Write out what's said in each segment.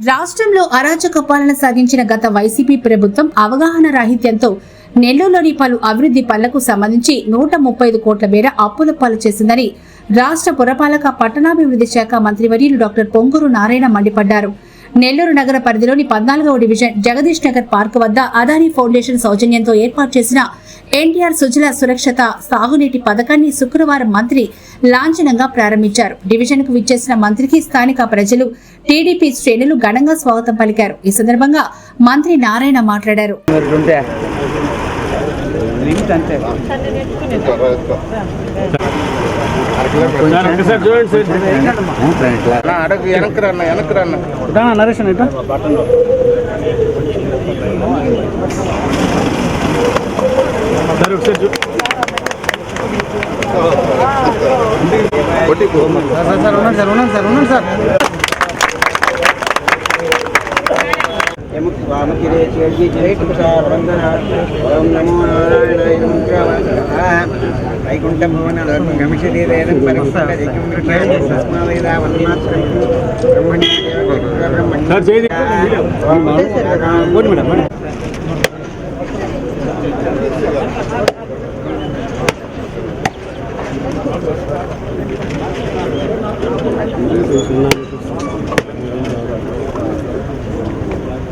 రాష్ట్రంలో అరాచక పాలన సాగించిన గత వైసీపీ ప్రభుత్వం అవగాహన రాహిత్యంతో నెల్లూరులోని పలు అభివృద్ధి పనులకు సంబంధించి 135 కోట్ల మేర అప్పుల పాలు చేసిందని రాష్ట్ర పురపాలక పట్టణాభివృద్ధి శాఖ మంత్రివర్యులు డాక్టర్ పొంగూరు నారాయణ మండిపడ్డారు. నెల్లూరు నగర పరిధిలోని 14వ డివిజన్ జగదీష్ నగర్ పార్క్ వద్ద అదానీ ఫౌండేషన్ సౌజన్యంతో ఏర్పాటు చేసిన ఎన్టీఆర్ సుజల సురక్షిత సాగునీటి పథకాన్ని శుక్రవారం మంత్రి లాంఛనంగా ప్రారంభించారు. డివిజన్ కు విచ్చేసిన మంత్రికి స్థానిక ప్రజలు, టీడీపీ శ్రేణులు ఘనంగా స్వాగతం పలికారు. ఈ సందర్భంగా మంత్రి నారాయణ మాట్లాడారు.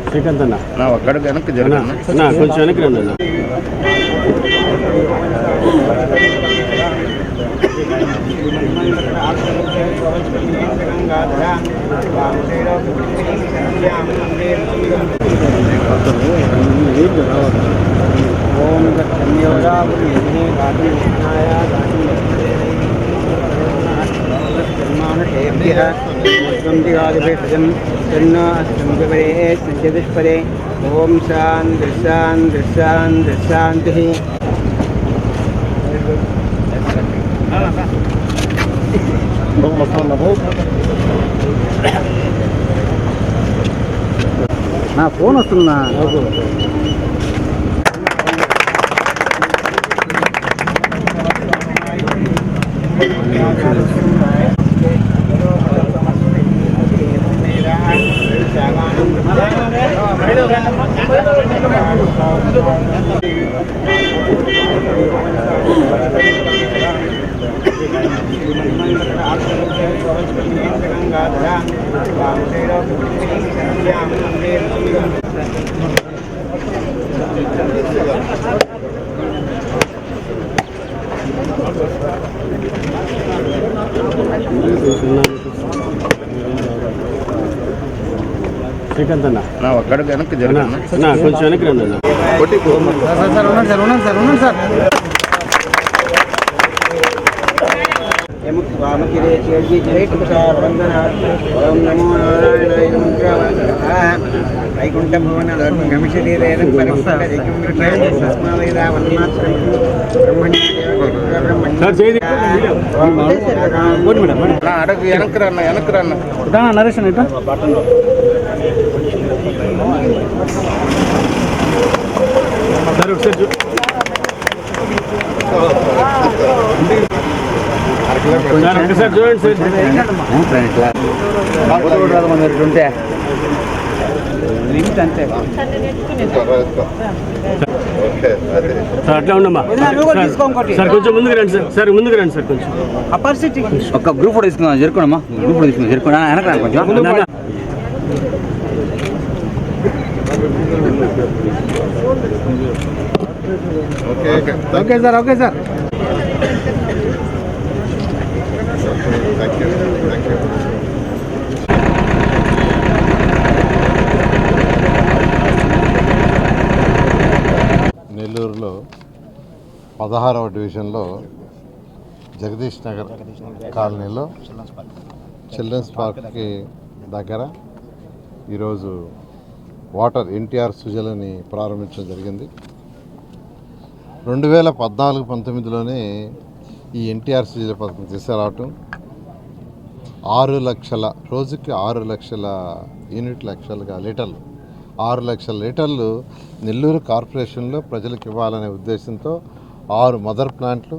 శ్రీకాంత్ అన్న అక్కడికి వెనక్కి జరగన్నా కొంచెం వెనక్కి రండి అన్న. चतुष्पदे ओम शांति शांति शांति शांति। నా ఫోన్ వస్తుందా? శ్రీకాంత్ అన్న అక్కడికి వెనక్కి జరగన్నా కొంచెం వెనక్కి రండి అన్న. ओम नमो नारायणाय वैकुंठ भवन गमिषदीरेन అక్కడికి వెనక్కి రన్నా నరేష్ అన్న సార్ ఒకసారి అట్లా ఉండమ్మా సార్, కొంచెం ముందుకు రండి సార్. సార్ ముందుకు రండి సార్, కొంచెం ఒక గ్రూప్ ఫోటో తీసుకున్నాం. జరుకోండమ్మా, గ్రూప్ ఫోటో తీసుకున్నాం. జరుకోండి, వెనక రండి కొంచెం. Okay sir, okay sir. నెల్లూరులో 16వ డివిజన్లో జగదీష్ నగర్ కాలనీలో చిల్డ్రన్స్ పార్క్కి దగ్గర ఈరోజు వాటర్ ఎన్టీఆర్ సుజలని ప్రారంభించడం జరిగింది. 2014-19లోనే ఈ ఎన్టీఆర్ సుజల పథకం తీసుకురావటం 6 లక్షల రోజుకి 6 లక్షల యూనిట్లు లీటర్లు 6 లక్షల లీటర్లు నెల్లూరు కార్పొరేషన్లో ప్రజలకు ఇవ్వాలనే ఉద్దేశంతో 6 మదర్ ప్లాంట్లు,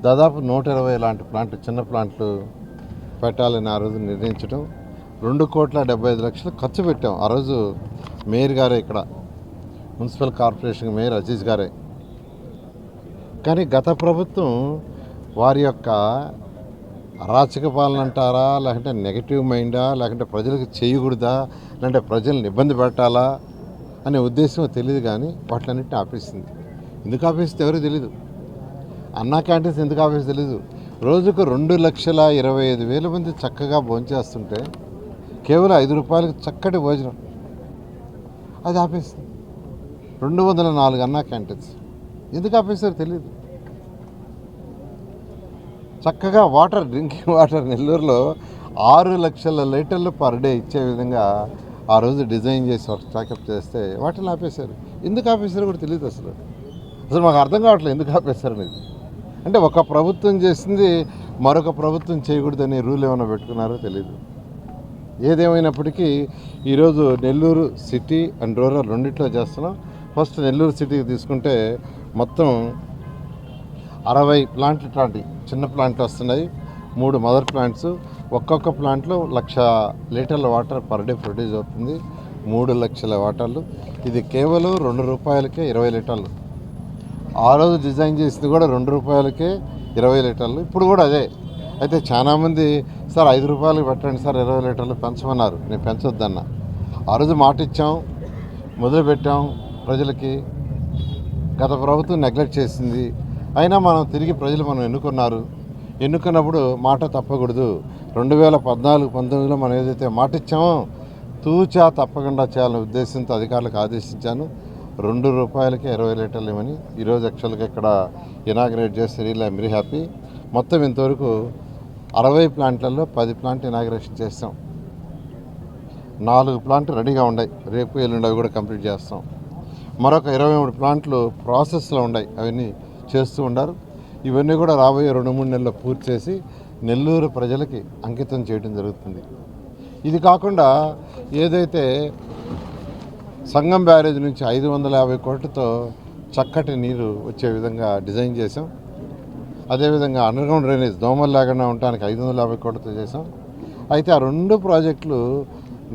దాదాపు 120 లాంటి ప్లాంట్లు, చిన్న ప్లాంట్లు పెట్టాలని ఆ రోజు నిర్ణయించడం. 2,75,00,000 ఖర్చు పెట్టాం. ఆ రోజు మేయర్ గారే, ఇక్కడ మున్సిపల్ కార్పొరేషన్ మేయర్ అజీజ్ గారే. కానీ గత ప్రభుత్వం వారి యొక్క అరాచక పాలన అంటారా, లేకుంటే నెగటివ్ మైండా, లేకుంటే ప్రజలకు చేయకూడదా, లేదంటే ప్రజల్ని ఇబ్బంది పెట్టాలా అనే ఉద్దేశం తెలియదు. కానీ వాటిలన్నింటినీ ఆపేసింది. ఎందుకు ఆపేస్తే ఎవరికి తెలీదు. అన్నా క్యాంటీన్స్ ఎందుకు ఆపేసి తెలీదు. రోజుకు 2,25,000 మంది చక్కగా భోంచేస్తుంటే కేవలం 5 రూపాయలకు చక్కటి భోజనం, అది ఆపేసింది. 204 అన్నా క్యాంటీన్స్ ఎందుకు ఆపేస్తారో తెలియదు. చక్కగా వాటర్, డ్రింకింగ్ వాటర్ నెల్లూరులో 6 లక్షల లీటర్లు పర్ డే ఇచ్చే విధంగా ఆ రోజు డిజైన్ చేసి స్టాకప్ చేస్తే వాటిని ఆపేశారు. ఎందుకు ఆపేశారో కూడా తెలియదు. అసలు మాకు అర్థం కావట్లేదు ఎందుకు ఆపేశారు అనేది. అంటే ఒక ప్రభుత్వం చేసింది మరొక ప్రభుత్వం చేయకూడదనే రూల్ ఏమైనా పెట్టుకున్నారో తెలియదు. ఏదేమైనప్పటికీ ఈరోజు నెల్లూరు సిటీ అండ్ రూరల్ రెండిట్లో చేస్తున్నాం. ఫస్ట్ నెల్లూరు సిటీకి తీసుకుంటే మొత్తం 60 ప్లాంట్లు, ఇట్లాంటి చిన్న ప్లాంట్లు వస్తున్నాయి. 3 మదర్ ప్లాంట్స్. ఒక్కొక్క ప్లాంట్లో 1,00,000 లీటర్ల వాటర్ పర్ డే ప్రొడ్యూస్ అవుతుంది. 3 లక్షల వాటర్లు. ఇది కేవలం 2 రూపాయలకే 20 లీటర్లు. ఆ రోజు డిజైన్ చేసింది కూడా 2 రూపాయలకే 20 లీటర్లు. ఇప్పుడు కూడా అదే. అయితే చాలామంది సార్ 5 రూపాయలకి పెట్టండి సార్ 20 లీటర్లు పెంచమన్నారు. నేను పెంచొద్దన్న. ఆ రోజు మాట ఇచ్చాం, మొదలుపెట్టాం ప్రజలకి. గత ప్రభుత్వం నెగ్లెక్ట్ చేసింది. అయినా మనం తిరిగి ప్రజలు మనం ఎన్నుకున్నారు. ఎన్నుకున్నప్పుడు మాట తప్పకూడదు. 2014-19లో మనం ఏదైతే మాట ఇచ్చామో తూచా తప్పకుండా చేయాలనే ఉద్దేశంతో అధికారులకు ఆదేశించాను. 2 రూపాయలకే 20 లీటర్లు ఇవ్వని ఈరోజు యాక్చువల్గా ఇక్కడ ఇనాగ్రేట్ చేస్తే రియల్ ఐఎమ్ వెరీ హ్యాపీ. మొత్తం ఇంతవరకు 60 ప్లాంట్లలో 10 ప్లాంట్ ఇనాగ్రేషన్ చేస్తాం. 4 ప్లాంట్లు రెడీగా ఉన్నాయి. రేపు ఎల్లుండి అవి కూడా కంప్లీట్ చేస్తాం. మరొక 23 ప్లాంట్లు ప్రాసెస్లో ఉన్నాయి. అవన్నీ చేస్తూ ఉన్నారు. ఇవన్నీ కూడా రాబోయే 2-3 నెలల్లో పూర్తి చేసి నెల్లూరు ప్రజలకి అంకితం చేయడం జరుగుతుంది. ఇది కాకుండా ఏదైతే సంగం బ్యారేజ్ నుంచి 550 కోట్లతో చక్కటి నీరు వచ్చే విధంగా డిజైన్ చేసాం. అదేవిధంగా అండర్గ్రౌండ్ డ్రైనేజ్ దోమలు లేకుండా ఉండడానికి 550 కోట్లతో చేసాం. అయితే ఆ 2 ప్రాజెక్టులు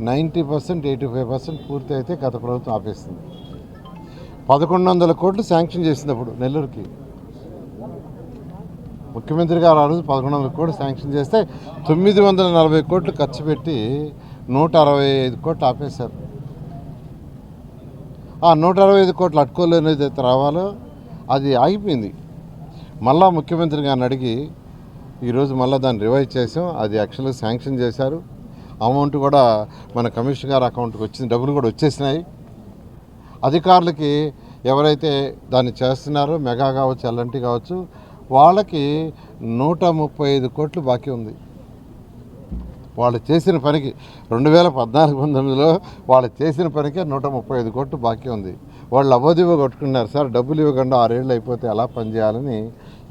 90%, 85% పూర్తి అయితే గత ప్రభుత్వం ఆపేస్తుంది. 1,100 కోట్లు శాంక్షన్ చేసినప్పుడు నెల్లూరుకి ముఖ్యమంత్రి గారు ఆ రోజు 1,100 కోట్లు శాంక్షన్ చేస్తే 940 కోట్లు ఖర్చు పెట్టి 165 కోట్లు ఆపేశారు. ఆ 165 కోట్లు అడ్కోలు ఏదైతే రావాలో అది ఆగిపోయింది. మళ్ళా ముఖ్యమంత్రి గారిని అడిగి ఈరోజు మళ్ళీ దాన్ని రివైజ్ చేసాం. అది యాక్చువల్గా శాంక్షన్ చేశారు. అమౌంట్ కూడా మన కమిషనర్ గారి అకౌంట్కి వచ్చింది. డబ్బులు కూడా వచ్చేసినాయి. అధికారులకి ఎవరైతే దాన్ని చేస్తున్నారో మెగా కావచ్చు, ఎల్ఎన్టీ కావచ్చు, వాళ్ళకి 135 కోట్లు బాకీ ఉంది. వాళ్ళు చేసిన పనికి 2014-19లో వాళ్ళు చేసిన పనికే 135 కోట్లు బాకీ ఉంది. వాళ్ళు అబోదివ్వ కొట్టుకున్నారు. సార్ డబ్బులు ఇవ్వకుండా 6 ఏళ్ళు అయిపోతే ఎలా పనిచేయాలని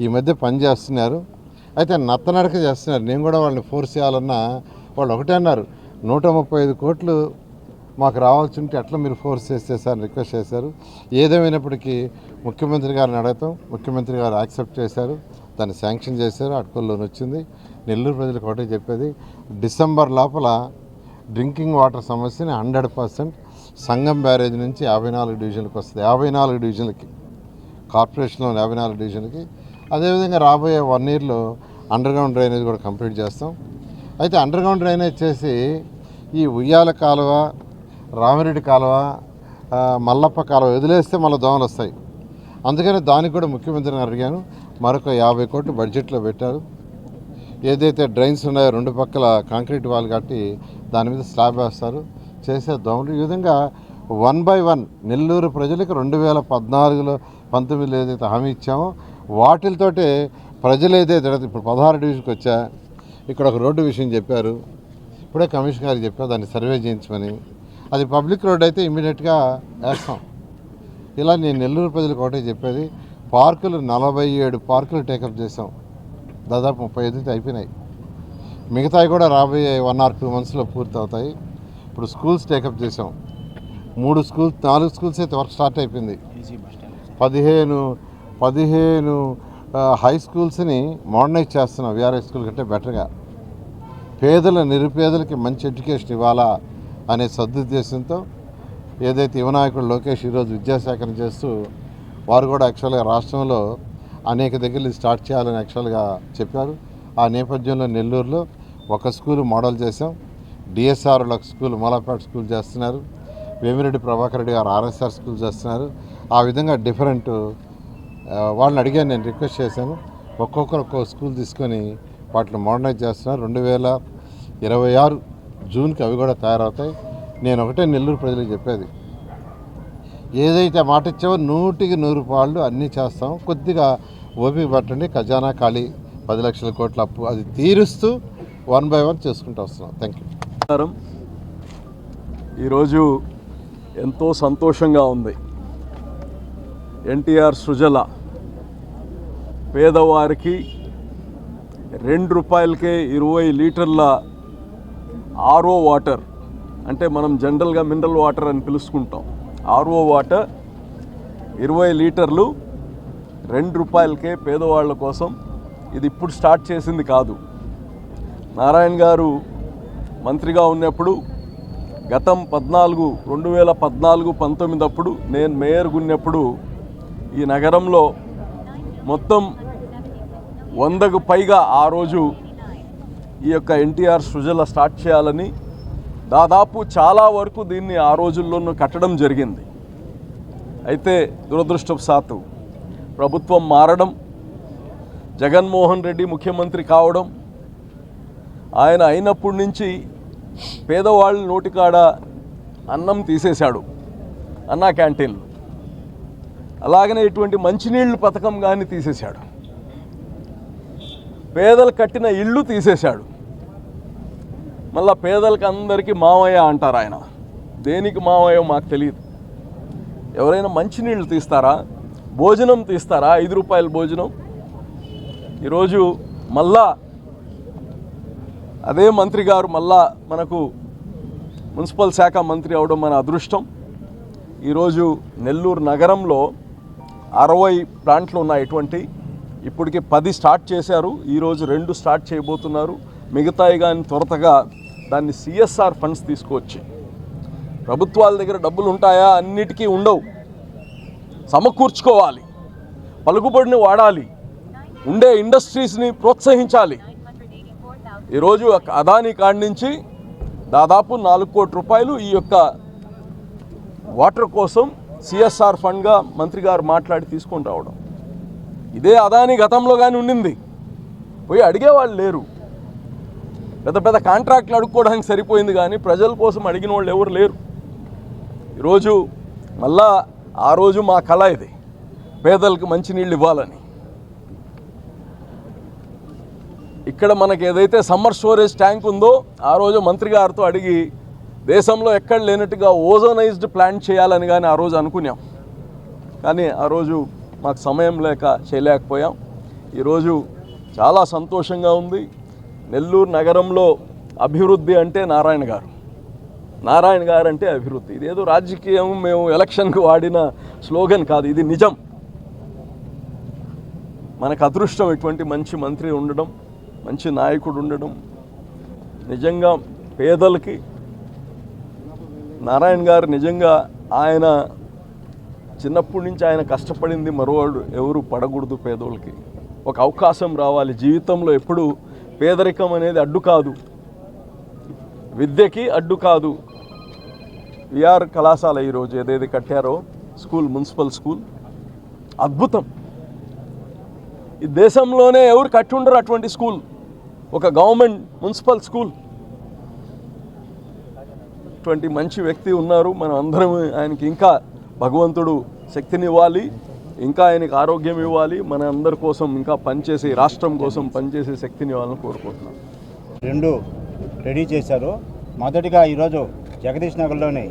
ఈ మధ్య పని చేస్తున్నారు. అయితే నత్తనడక చేస్తున్నారు. నేను కూడా వాళ్ళని ఫోర్స్ చేయాలన్నా వాళ్ళు ఒకటే అన్నారు, 135 కోట్లు మాకు రావాల్సి ఉంటే ఎట్లా మీరు ఫోర్స్ చేస్తే సార్ రిక్వెస్ట్ చేశారు. ఏదేమైనప్పటికీ ముఖ్యమంత్రి గారిని అడగతాం. ముఖ్యమంత్రి గారు యాక్సెప్ట్ చేశారు. దాన్ని శాంక్షన్ చేశారు. అడ్కోల్లోని వచ్చింది. నెల్లూరు ప్రజలకు ఒకటే చెప్పేది, డిసెంబర్ లోపల డ్రింకింగ్ వాటర్ సమస్యని 100% సంగం బ్యారేజ్ నుంచి 54 డివిజన్లకు వస్తుంది. 54 డివిజన్లకి, కార్పొరేషన్లో 54 డివిజన్లకి. అదేవిధంగా రాబోయే 1 ఇయర్లో అండర్గ్రౌండ్ డ్రైనేజ్ కూడా కంప్లీట్ చేస్తాం. అయితే అండర్గ్రౌండ్ డ్రైనేజ్ చేసి ఈ ఉయ్యాల కాలువ, రామిరెడ్డి కాలువ, మల్లప్ప కాలువ వదిలేస్తే మళ్ళీ దోమలు వస్తాయి. అందుకని దానికి కూడా ముఖ్యమంత్రిని అడిగాను. మరొక 50 కోట్లు బడ్జెట్లో పెట్టారు. ఏదైతే డ్రైన్స్ ఉన్నాయో 2 పక్కల కాంక్రీట్ వాల్ కట్టి దాని మీద స్లాబ్ వేస్తారు. చేసే దోమలు ఈ విధంగా 1 by 1 నెల్లూరు ప్రజలకు 2014-19లో ఏదైతే హామీ ఇచ్చామో వాటితోటే ప్రజలు ఏదైతే ఇప్పుడు 16 డివిజన్కి వచ్చా. ఇక్కడ ఒక రోడ్డు విషయం చెప్పారు. ఇప్పుడే కమిషనర్ గారికి చెప్పారు దాన్ని సర్వే చేయించమని. అది పబ్లిక్ రోడ్ అయితే ఇమీడియట్గా వేస్తాం. ఇలా నేను నెల్లూరు ప్రజలకు ఒకటే చెప్పేది, పార్కులు 47 పార్కులు టేకప్ చేసాం. దాదాపు 35 అయిపోయినాయి. మిగతాయి కూడా రాబోయే 1 or 2 monthsలో పూర్తి అవుతాయి. ఇప్పుడు స్కూల్స్ టేకప్ చేసాం. 3 స్కూల్స్, 4 స్కూల్స్ అయితే వర్క్ స్టార్ట్ అయిపోయింది. 15 హై స్కూల్స్ని మోడర్నైజ్ చేస్తున్నాం. విఆర్ఐ స్కూల్ కంటే బెటర్గా. నిరుపేదలకి మంచి ఎడ్యుకేషన్ ఇవ్వాలా అనే సదుద్దేశంతో ఏదైతే యువనాయకుడు లోకేష్ ఈరోజు విద్యాశాఖను చేస్తూ వారు కూడా యాక్చువల్గా రాష్ట్రంలో అనేక దగ్గర స్టార్ట్ చేయాలని యాక్చువల్గా చెప్పారు. ఆ నేపథ్యంలో నెల్లూరులో ఒక స్కూల్ మోడల్ చేశాం. డిఎస్ఆర్లో ఒక స్కూల్ మూలాపేట స్కూల్ చేస్తున్నారు. వేమిరెడ్డి ప్రభాకర్ రెడ్డి గారు ఆర్ఎస్ఆర్ స్కూల్ చేస్తున్నారు. ఆ విధంగా డిఫరెంట్ వాళ్ళని అడిగాను, నేను రిక్వెస్ట్ చేశాను. ఒక్కొక్కరు ఒక్కొక్క స్కూల్ తీసుకొని వాటిని మోడర్నైజ్ చేస్తున్నారు. 2026 జూన్కి అవి కూడా తయారవుతాయి. నేను ఒకటే నెల్లూరు ప్రజలకు చెప్పేది, ఏదైతే మాట ఇచ్చావో 100కి 100 పాళ్ళు అన్నీ చేస్తాం. కొద్దిగా ఓపిక పట్టండి. ఖజానా ఖాళీ 10 లక్షల కోట్ల అప్పు అది తీరుస్తూ 1 by 1 చేసుకుంటూ వస్తున్నాం. Thank you. ఈరోజు ఎంతో సంతోషంగా ఉంది. ఎన్టీఆర్ సృజల పేదవారికి ₹2కే 20 లీటర్ల ఆర్ఓ వాటర్, అంటే మనం జనరల్గా మినరల్ వాటర్ అని పిలుచుకుంటాం. ఆర్ఓ వాటర్ 20 లీటర్లు ₹2కే పేదవాళ్ళ కోసం. ఇది ఇప్పుడు స్టార్ట్ చేసింది కాదు. నారాయణ గారు మంత్రిగా ఉన్నప్పుడు గతం 2014-19 అప్పుడు నేను మేయర్గా ఉన్నప్పుడు ఈ నగరంలో మొత్తం 100కు పైగా ఆ రోజు ఈ యొక్క ఎన్టీఆర్ సృజల స్టార్ట్ చేయాలని దాదాపు చాలా వరకు దీన్ని ఆ రోజుల్లోనూ కట్టడం జరిగింది. అయితే దురదృష్టవశాత్తు ప్రభుత్వం మారడం, జగన్మోహన్ రెడ్డి ముఖ్యమంత్రి కావడం, ఆయన అయినప్పటి నుంచి పేదవాళ్ళ నోటికాడ అన్నం తీసేశాడు, అన్నా క్యాంటీన్లు. అలాగనే ఇటువంటి మంచినీళ్ళు పథకం కానీ తీసేశాడు. పేదలు కట్టిన ఇళ్ళు తీసేశాడు. మళ్ళా పేదలకు అందరికీ మావయ్య అంటారు. ఆయన దేనికి మావయ్య మాకు తెలియదు. ఎవరైనా మంచినీళ్ళు తీస్తారా? భోజనం తీస్తారా? ₹5 భోజనం. ఈరోజు మళ్ళా అదే మంత్రి గారు మళ్ళా మనకు మున్సిపల్ శాఖ మంత్రి అవడం మన అదృష్టం. ఈరోజు నెల్లూరు నగరంలో 60 ప్లాంట్లు ఉన్నాయి. ఇప్పటికి 10 స్టార్ట్ చేశారు. ఈరోజు 2 స్టార్ట్ చేయబోతున్నారు. మిగతాయి కానీ త్వరతగా దాన్ని CSR ఫండ్స్ తీసుకువచ్చి, ప్రభుత్వాల దగ్గర డబ్బులు ఉంటాయా? అన్నిటికీ ఉండవు. సమకూర్చుకోవాలి, పలుకుబడిని వాడాలి, ఉండే ఇండస్ట్రీస్ని ప్రోత్సహించాలి. ఈరోజు అదానీ కాడి నుంచి దాదాపు ₹4 కోట్ల ఈ యొక్క వాటర్ కోసం CSR ఫండ్గా మంత్రి గారు మాట్లాడి తీసుకొని రావడం. ఇదే అదానీ గతంలో కానీ ఉండింది. పోయి అడిగేవాళ్ళు లేరు. పెద్ద పెద్ద కాంట్రాక్ట్లు అడుక్కోవడానికి సరిపోయింది, కానీ ప్రజల కోసం అడిగిన వాళ్ళు ఎవరు లేరు. ఈరోజు మళ్ళా ఆ రోజు మా కళ ఇది, పేదలకు మంచినీళ్ళు ఇవ్వాలని. ఇక్కడ మనకి ఏదైతే సమ్మర్ స్టోరేజ్ ట్యాంక్ ఉందో ఆ రోజు మంత్రి గారితో అడిగి దేశంలో ఎక్కడ లేనట్టుగా ఓజోనైజ్డ్ ప్లాంట్ చేయాలని కానీ ఆ రోజు అనుకున్నాం. కానీ ఆ రోజు మాకు సమయం లేక చేయలేకపోయాం. ఈరోజు చాలా సంతోషంగా ఉంది. నెల్లూరు నగరంలో అభివృద్ధి అంటే నారాయణ గారు అంటే అభివృద్ధి. ఇదేదో రాజకీయం మేము ఎలక్షన్కు వాడిన స్లోగన్ కాదు, ఇది నిజం. మనకు అదృష్టం ఇటువంటి మంచి మంత్రి ఉండడం, మంచి నాయకుడు ఉండడం. నిజంగా పేదలకి నారాయణ గారు నిజంగా ఆయన చిన్నప్పటి నుంచి ఆయన కష్టపడింది మరోవాడు ఎవరు పడకూడదు. పేదోళ్ళకి ఒక అవకాశం రావాలి జీవితంలో. ఎప్పుడు పేదరికం అనేది అడ్డు కాదు, విద్యకి అడ్డు కాదు. విఆర్ కళాశాల ఈరోజు ఏదైతే కట్టారో స్కూల్, మున్సిపల్ స్కూల్ అద్భుతం. ఈ దేశంలోనే ఎవరు కట్టి ఉండరు అటువంటి స్కూల్, ఒక గవర్నమెంట్ మున్సిపల్ స్కూల్. అటువంటి మంచి వ్యక్తి ఉన్నారు. మనం అందరం ఆయనకి ఇంకా భగవంతుడు శక్తినివ్వాలి, ఇంకా ఆయనకి ఆరోగ్యం ఇవ్వాలి, మన అందరి కోసం ఇంకా పనిచేసి రాష్ట్రం కోసం పనిచేసే శక్తిని ఇవ్వాలని కోరుకుంటున్నాం. 2 రెడీ చేశారు. మొదటిగా ఈరోజు జగదీష్ నగర్లోని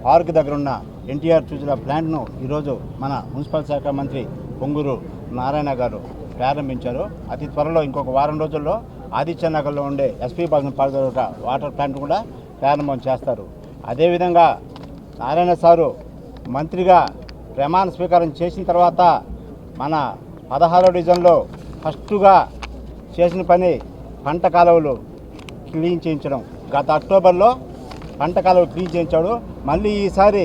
పార్క్ దగ్గర ఉన్న ఎన్టీఆర్ సృజల ప్లాంట్ను ఈరోజు మన మున్సిపల్ శాఖ మంత్రి పొంగూరు నారాయణ గారు ప్రారంభించారు. అతి త్వరలో ఇంకొక వారం రోజుల్లో ఆదిత్య నగర్లో ఉండే ఎస్పీ పాల్గొన వాటర్ ప్లాంట్ కూడా ప్రారంభం చేస్తారు. అదేవిధంగా నారాయణ సారు మంత్రిగా ప్రమాణ స్వీకారం చేసిన తర్వాత మన 16వ డివిజన్లో ఫస్టుగా చేసిన పని పంట కాలువలు క్లీన్ చేయించడం. గత అక్టోబర్లో పంట కాలువలు క్లీన్ చేయించాడు. మళ్ళీ ఈసారి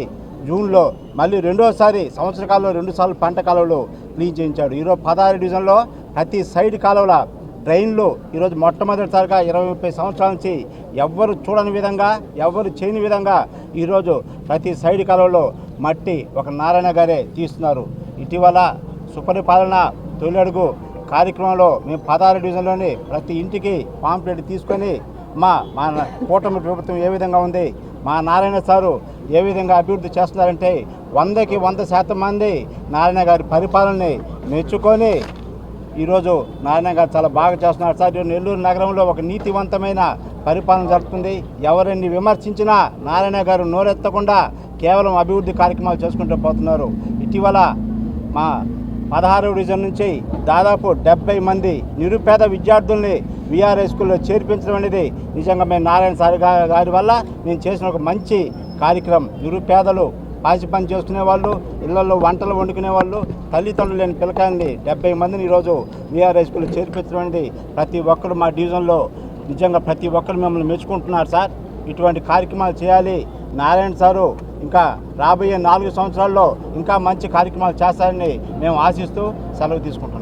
జూన్లో మళ్ళీ రెండోసారి సంవత్సర కాలంలో 2 సార్లు పంట కాలువలు క్లీన్ చేయించాడు. ఈరోజు 16 డివిజన్లో ప్రతి సైడ్ కాలువల డ్రైన్లు ఈరోజు మొట్టమొదటిసారిగా 20-30 సంవత్సరాల నుంచి ఎవ్వరు చూడని విధంగా, ఎవ్వరు చేయని విధంగా ఈరోజు ప్రతి సైడ్ కాలువలో మట్టి ఒక నారాయణ గారే తీస్తున్నారు. ఇటీవల సుపరిపాలన తొలి అడుగు కార్యక్రమంలో మేము 16 డివిజన్లోని ప్రతి ఇంటికి పాంప్లెట్ తీసుకొని మా కూటమి ప్రభుత్వం ఏ విధంగా ఉంది, మా నారాయణ సారు ఏ విధంగా అభివృద్ధి చేస్తున్నారంటే 100కి 100% మంది నారాయణ గారి పరిపాలనని మెచ్చుకొని ఈరోజు నారాయణ గారు చాలా బాగా చేస్తున్నారు సార్. నెల్లూరు నగరంలో ఒక నీతివంతమైన పరిపాలన జరుగుతుంది. ఎవరిని విమర్శించినా నారాయణ గారు నోరెత్తకుండా కేవలం అభివృద్ధి కార్యక్రమాలు చేసుకుంటూ పోతున్నారు. ఇటీవల మా 16వ డివిజన్ నుంచి దాదాపు 70 మంది నిరుపేద విద్యార్థుల్ని విఆర్ఐ స్కూల్లో చేర్పించడం అనేది నిజంగా మేము నారాయణ సార్ గారి వల్ల నేను చేసిన ఒక మంచి కార్యక్రమం. నిరుపేదలు పాసి పని చేసుకునే వాళ్ళు, ఇళ్లలో వంటలు వండుకునే వాళ్ళు, తల్లిదండ్రులు లేని పిల్లకాయల్ని 70 మందిని ఈరోజు విఆర్ఐ స్కూల్లో చేర్పించడం అనేది ప్రతి ఒక్కరు మా డివిజన్లో నిజంగా ప్రతి ఒక్కరు మిమ్మల్ని మెచ్చుకుంటున్నారు సార్. ఇటువంటి కార్యక్రమాలు చేయాలి. నారాయణ సారు ఇంకా రాబోయే 4 సంవత్సరాల్లో ఇంకా మంచి కార్యక్రమాలు చేస్తారని మేము ఆశిస్తూ సెలవు తీసుకుంటున్నాం.